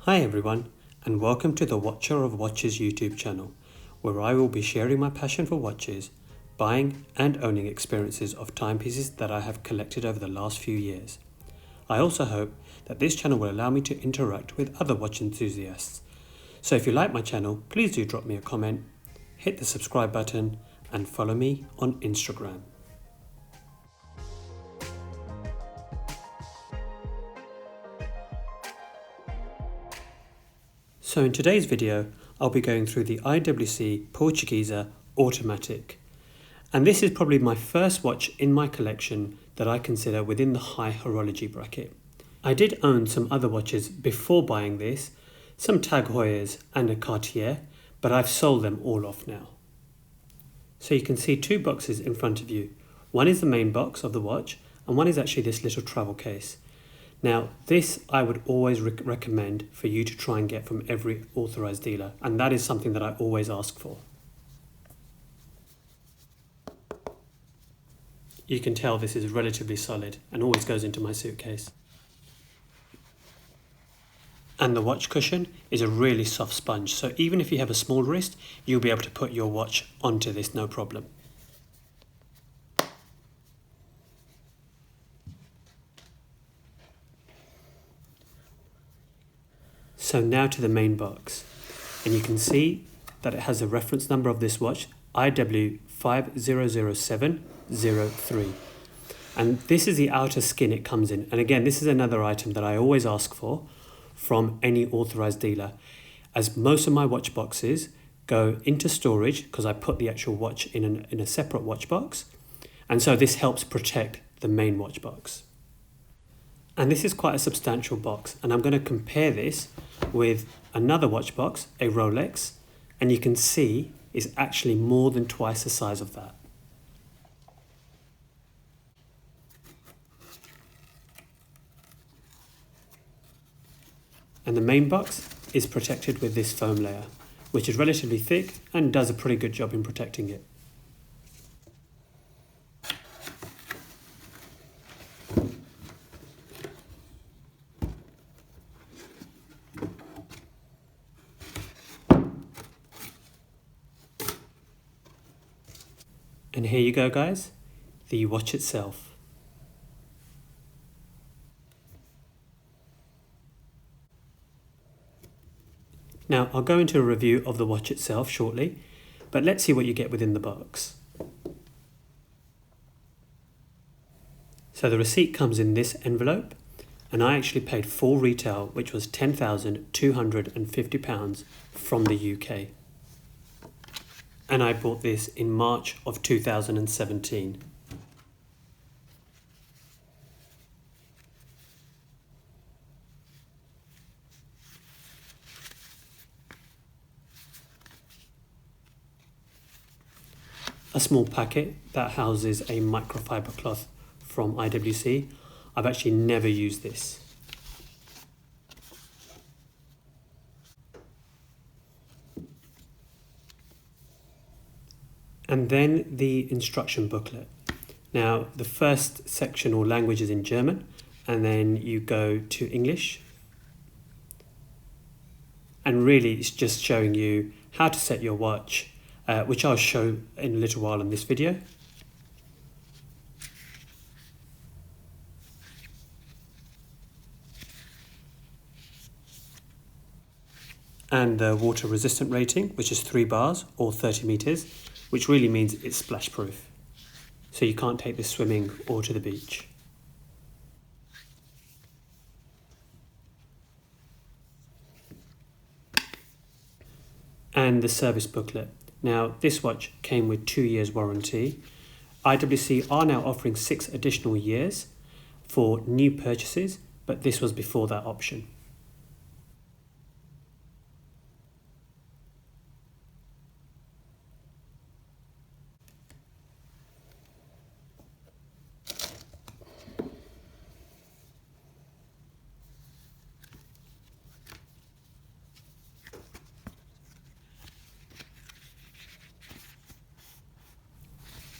Hi everyone, and welcome to the Watcher of Watches YouTube channel, where I will be sharing my passion for watches, buying and owning experiences of timepieces that I have collected over the last few years. I also hope that this channel will allow me to interact with other watch enthusiasts. So if you like my channel, please do drop me a comment, hit the subscribe button and follow me on Instagram. So in today's video, I'll be going through the IWC Portugieser Automatic. And this is probably my first watch in my collection that I consider within the high horology bracket. I did own some other watches before buying this, some Tag Heuers and a Cartier, but I've sold them all off now. So you can see two boxes in front of you. One is the main box of the watch and one is actually this little travel case. Now this I would always recommend for you to try and get from every authorized dealer, and that is something that I always ask for. You can tell this is relatively solid and always goes into my suitcase. And the watch cushion is a really soft sponge, so even if you have a small wrist, you'll be able to put your watch onto this no problem. So now to the main box, and you can see that it has the reference number of this watch, IW500703. And this is the outer skin it comes in. And again, this is another item that I always ask for from any authorized dealer, as most of my watch boxes go into storage because I put the actual watch in a separate watch box. And so this helps protect the main watch box. And this is quite a substantial box, and I'm going to compare this with another watch box, a Rolex, and you can see it's actually more than twice the size of that. And the main box is protected with this foam layer, which is relatively thick and does a pretty good job in protecting it. And here you go guys, the watch itself. Now I'll go into a review of the watch itself shortly, but let's see what you get within the box. So the receipt comes in this envelope, and I actually paid full retail, which was £10,250 from the UK. And I bought this in March of 2017. A small packet that houses a microfiber cloth from IWC. I've actually never used this. And then the instruction booklet. Now the first section or language is in German, and then you go to English. And really it's just showing you how to set your watch, which I'll show in a little while in this video. And the water resistant rating, which is 3 bars or 30 meters, which really means it's splash proof. So you can't take this swimming or to the beach. And the service booklet. Now this watch came with 2 years warranty. IWC are now offering 6 additional years for new purchases, but this was before that option.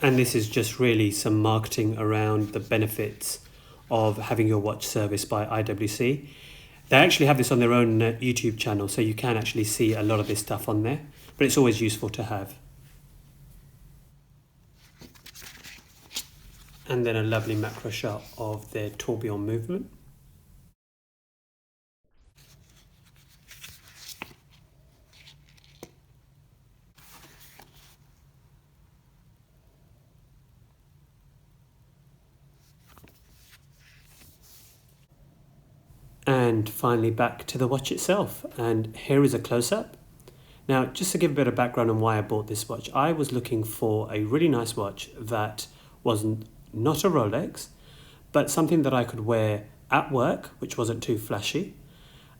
And this is just really some marketing around the benefits of having your watch serviced by IWC. They actually have this on their own YouTube channel, so you can actually see a lot of this stuff on there, but it's always useful to have. And then a lovely macro shot of their tourbillon movement. And finally back to the watch itself, and here is a close-up. Now, just to give a bit of background on why I bought this watch, I was looking for a really nice watch that wasn't not a Rolex, but something that I could wear at work, which wasn't too flashy,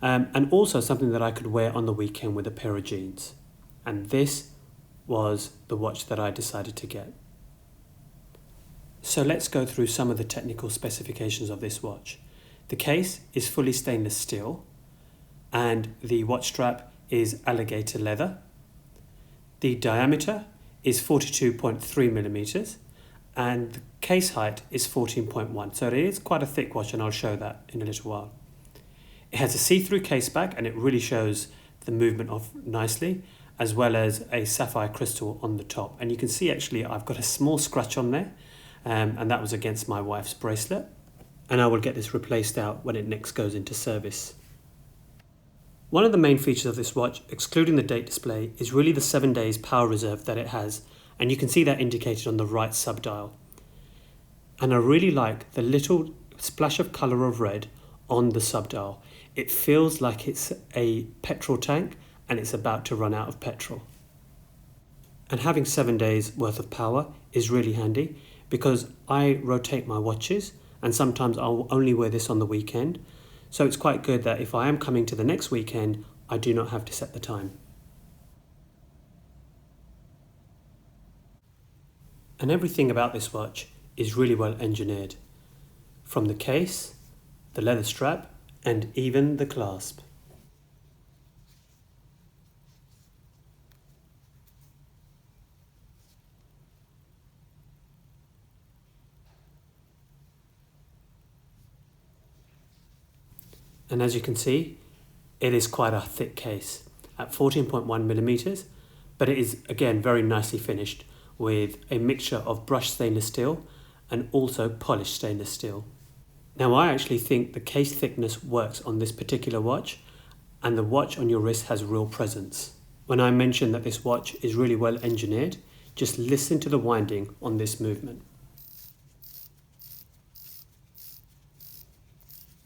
and also something that I could wear on the weekend with a pair of jeans. And this was the watch that I decided to get. So let's go through some of the technical specifications of this watch. The case is fully stainless steel, and the watch strap is alligator leather. The diameter is 42.3 millimeters, and the case height is 14.1. So it is quite a thick watch, and I'll show that in a little while. It has a see-through case back, and it really shows the movement off nicely, as well as a sapphire crystal on the top. And you can see actually I've got a small scratch on there, and that was against my wife's bracelet. And I will get this replaced out when it next goes into service. One of the main features of this watch, excluding the date display, is really the 7 days power reserve that it has, and you can see that indicated on the right subdial. And I really like the little splash of colour of red on the subdial. It feels like it's a petrol tank and it's about to run out of petrol. And having 7 days worth of power is really handy, because I rotate my watches and sometimes I'll only wear this on the weekend. So it's quite good that if I am coming to the next weekend, I do not have to set the time. And everything about this watch is really well engineered, from the case, the leather strap, and even the clasp. And as you can see, it is quite a thick case at 14.1 millimeters, but it is again very nicely finished with a mixture of brushed stainless steel and also polished stainless steel. Now I actually think the case thickness works on this particular watch, and the watch on your wrist has real presence. When I mention that this watch is really well engineered, just listen to the winding on this movement.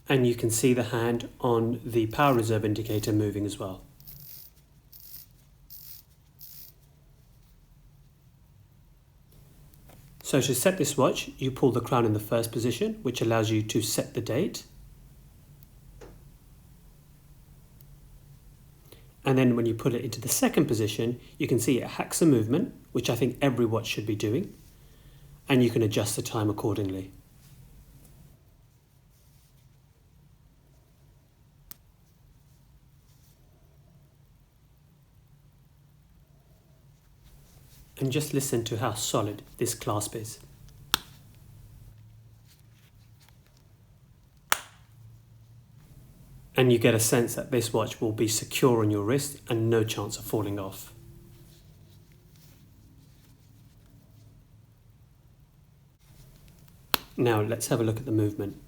And you can see the hand on the power reserve indicator moving as well. So to set this watch, you pull the crown in the first position, which allows you to set the date. And then when you put it into the second position, you can see it hacks a movement, which I think every watch should be doing, and you can adjust the time accordingly. And just listen to how solid this clasp is. And you get a sense that this watch will be secure on your wrist and no chance of falling off. Now let's have a look at the movement.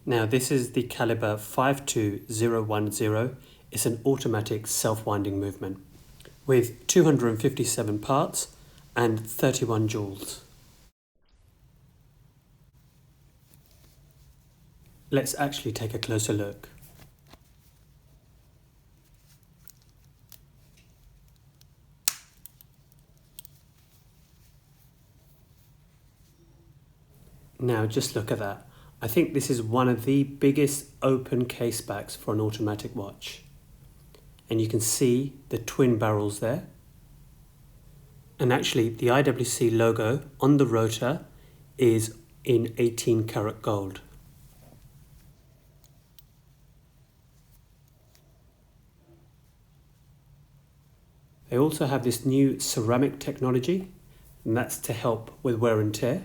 Now this is the caliber 52010. It's an automatic self-winding movement with 257 parts and 31 jewels. Let's actually take a closer look. Now just look at that. I think this is one of the biggest open case backs for an automatic watch. And you can see the twin barrels there. And actually the IWC logo on the rotor is in 18 karat gold. They also have this new ceramic technology, and that's to help with wear and tear.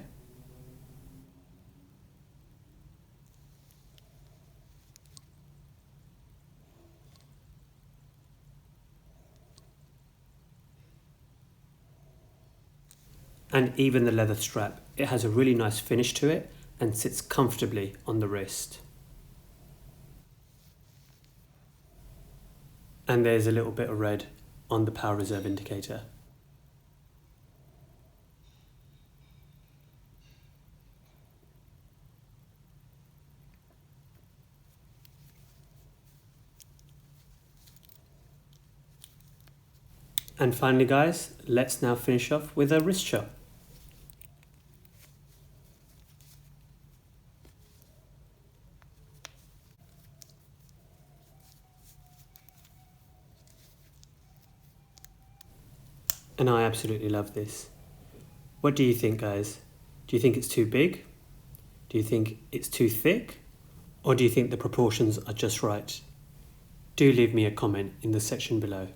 And even the leather strap, it has a really nice finish to it and sits comfortably on the wrist. And there's a little bit of red on the power reserve indicator. And finally guys, let's now finish off with a wrist shot. And I absolutely love this. What do you think guys? Do you think it's too big? Do you think it's too thick? Or do you think the proportions are just right? Do leave me a comment in the section below.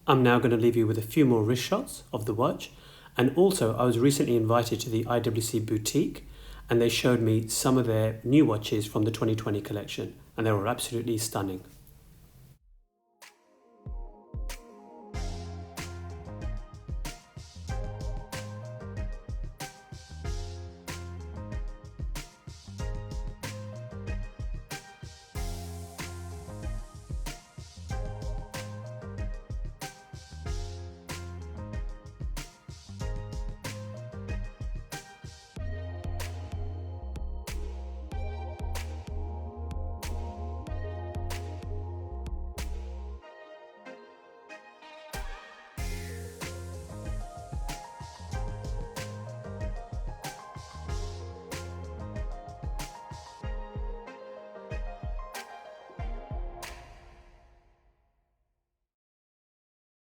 I'm now going to leave you with a few more wrist shots of the watch, and also I was recently invited to the IWC boutique and they showed me some of their new watches from the 2020 collection and they were absolutely stunning.